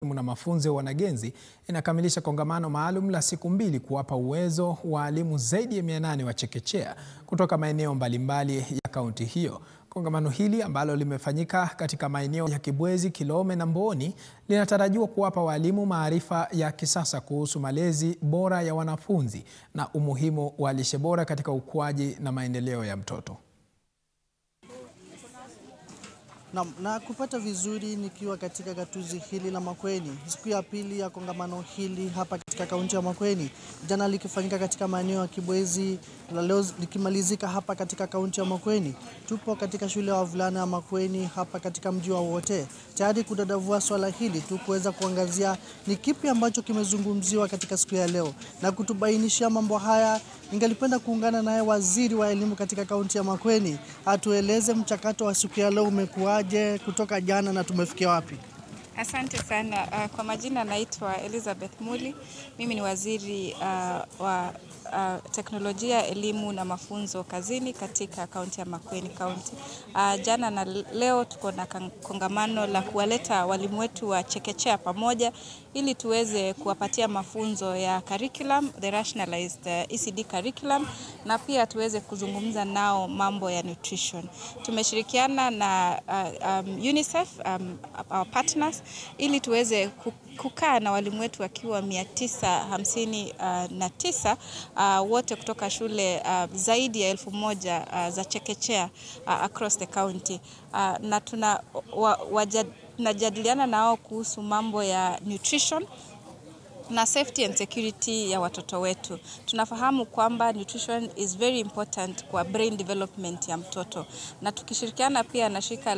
Na mafunzo ya wanagenzi inakamilisha kongamano maalum la siku mbili kuwapa uwezo walimu zaidi ya 800 wa chekechea kutoka maeneo mbalimbali ya kaunti hiyo. Kongamano hili ambalo limefanyika katika maeneo ya Kibwezi, Kilome na Mboni linatarajiwa kuwapa walimu maarifa ya kisasa kuhusu malezi bora ya wanafunzi na umuhimu wa lishe bora katika ukuaji na maendeleo ya mtoto. Na kupata vizuri nikiwa katika gatuzi hili la Makueni. Siku ya pili ya kongamano hili hapa katika kaunti ya Makueni. Jana likifanyika katika maeneo ya Kibwezi, na leo likimalizika hapa katika kaunti ya Makueni. Tupo katika shule ya wavulana ya Makueni hapa katika mji wa Wote. Tayari kudadavua swala hili tu kuweza kuangazia ni kipi ambacho kimezungumziwa katika siku ya leo. Na kutubainishia mambo haya, ningelipenda kuungana naye waziri wa elimu katika kaunti ya Makueni. Atueleze mchakato wa siku ya leo umekuaje kutoka jana na tumefikia wapi? Asante sana. Kwa majina naitwa Elizabeth Muli. Mimi ni waziri wa teknolojia, elimu na mafunzo kazini katika kaunti ya Makueni County. Jana na leo tuko na kongamano la kuwaleta walimu wetu wa chekechea pamoja ili tuweze kuwapatia mafunzo ya curriculum, the rationalized ECD curriculum, na pia tuweze kuzungumza nao mambo ya nutrition. Tumeshirikiana na UNICEF, our partners, ili tuweze kukaa na walimu wetu wakiwa 959 wote kutoka shule zaidi ya 1000 za chekechea across the county, na tunajadiliana nao kuhusu mambo ya nutrition na safety and security ya watoto wetu. Tunafahamu kwamba nutrition is very important kwa brain development ya mtoto, na tukishirikiana pia na shirika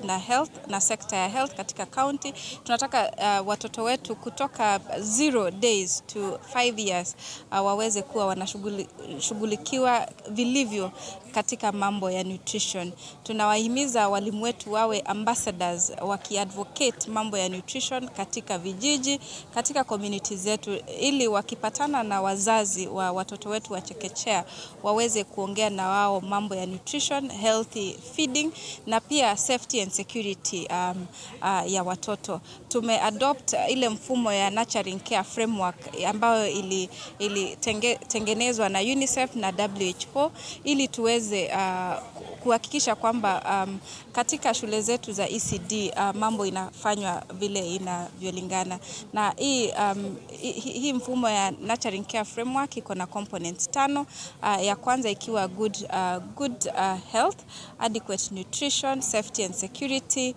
na health na sekta ya health katika county, tunataka watoto wetu kutoka 0 days to 5 years waweze kuwa wanashughulikiwa vilivyo katika mambo ya nutrition. Tunawahimiza walimu wetu wawe ambassadors wakiadvocate mambo ya nutrition katika vijiji, katika community zetu, ili wakipatana na wazazi wa watoto wetu wa chekechea waweze kuongea na wao mambo ya nutrition, healthy feeding na pia safety and security ya watoto. Tumeadopt ile mfumo ya nurturing care framework ambayo ilitengenezwa na UNICEF na WHO ili tuweze kuhakikisha kwamba katika shule zetu za ECD mambo inafanywa vile inavyolingana. Na hii mfumo ya nurturing care framework iko na components 5, ya kwanza ikiwa good health, adequate nutrition, safety and security,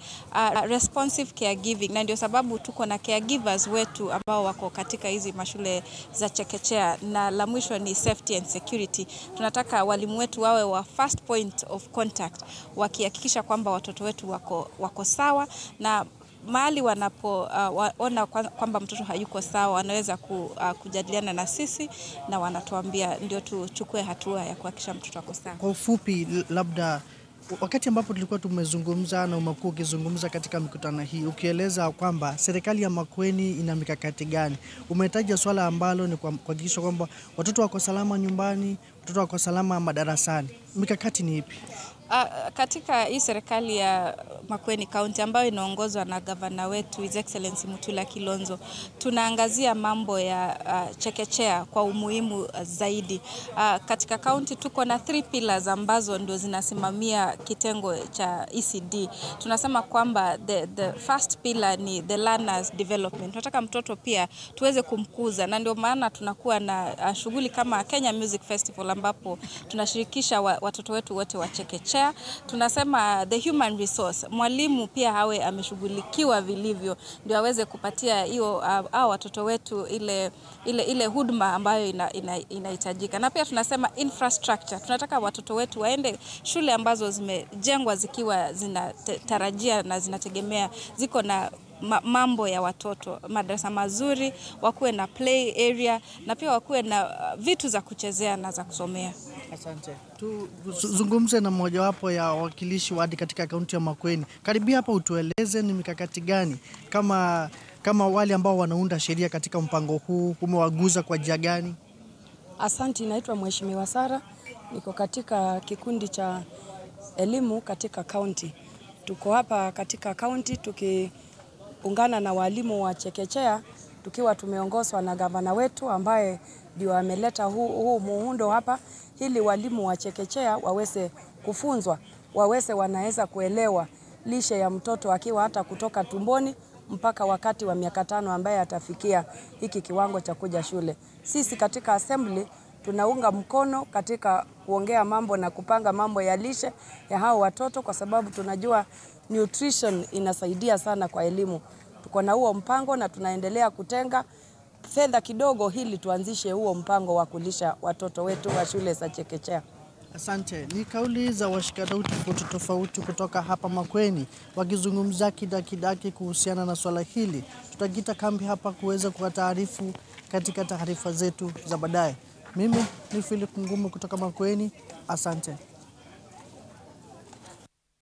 responsive caregiving. Na ndio sababu tuko na caregivers wetu ambao wako katika hizi mashule za chekechea, na la mwisho ni safety and security. Tunataka walimu wetu wawe wa first point of contact, wakihakikisha kwamba watoto wetu wako sawa, na mahali wanapoona kwamba mtoto hayuko sawa wanaweza kujadiliana na sisi na wanatuambia ndio tuchukue hatua ya kuhakikisha mtoto ako sawa. Kwa ufupi, labda wakati ambapo tulikuwa tumezungumza na umekuwa ukizungumza katika mikutano hii, ukieleza kwamba serikali ya Makueni ina mikakati gani, umetaja swala ambalo ni kuhakikisha kwamba watoto wako salama nyumbani, watoto wako salama madarasani. Mikakati ni ipi? Katika hii serikali ya Makueni County ambayo inaongozwa na gavana wetu His Excellency Mutula Kilonzo, tunaangazia mambo ya chekechea kwa umuhimu zaidi. Katika county tuko na 3 pillars ambazo ndio zinasimamia kitengo cha ECD. Tunasema kwamba the first pillar ni the learner's development. Tunataka mtoto pia tuweze kumkuza, na ndio maana tunakuwa na shughuli kama Kenya Music Festival ambapo tunashirikisha watoto wetu wote wa chekechea. Tunasema the human resource, mwalimu pia hawe ameshughulikiwa vilivyo ndio aweze kupatia hiyo watoto wetu ile huduma ambayo inahitajika. Na pia tunasema infrastructure, tunataka watoto wetu waende shule ambazo zimejengwa zikiwa zinatarajia na zinategemea ziko na mambo ya watoto, madarasa mazuri, wakuwe na play area na pia wakuwe na vitu za kuchezea na za kusomea. Asante. Tuzungumze na mmojawapo ya wakilishi wadi katika kaunti ya Makueni. Karibia hapa utueleze ni mikakati gani kama wale ambao wanaunda sheria katika mpango huu umewaguza kwa njia gani? Asante, naitwa Mheshimiwa Sara. Niko katika kikundi cha elimu katika kaunti. Tuko hapa katika kaunti tumeungana na walimu wa chekechea tukiwa tumeongozwa na gavana wetu ambaye ndio ameleta huu muundo hapa, ili walimu wa chekechea waweze kufunzwa, wanaweza kuelewa lishe ya mtoto akiwa hata kutoka tumboni mpaka wakati wa miaka 5 ambaye atafikia hiki kiwango cha kuja shule. Sisi katika assembly tunaunga mkono katika kuongea mambo na kupanga mambo ya lishe ya hao watoto, kwa sababu tunajua nutrition inasaidia sana kwa elimu. Tuko na huo mpango na tunaendelea kutenga fedha kidogo ili tuanzishe huo mpango wa kulisha watoto wetu wa shule za chekechea. Asante. Ni kauli za washikadau tofauti kutoka hapa Makueni wakizungumza kidakidaki kuhusiana na swala hili. Tutakita kambi hapa kuweza kuwataarifu katika taarifa zetu za baadaye. Mimi ni Philip Ngumu kutoka Makueni. Asante.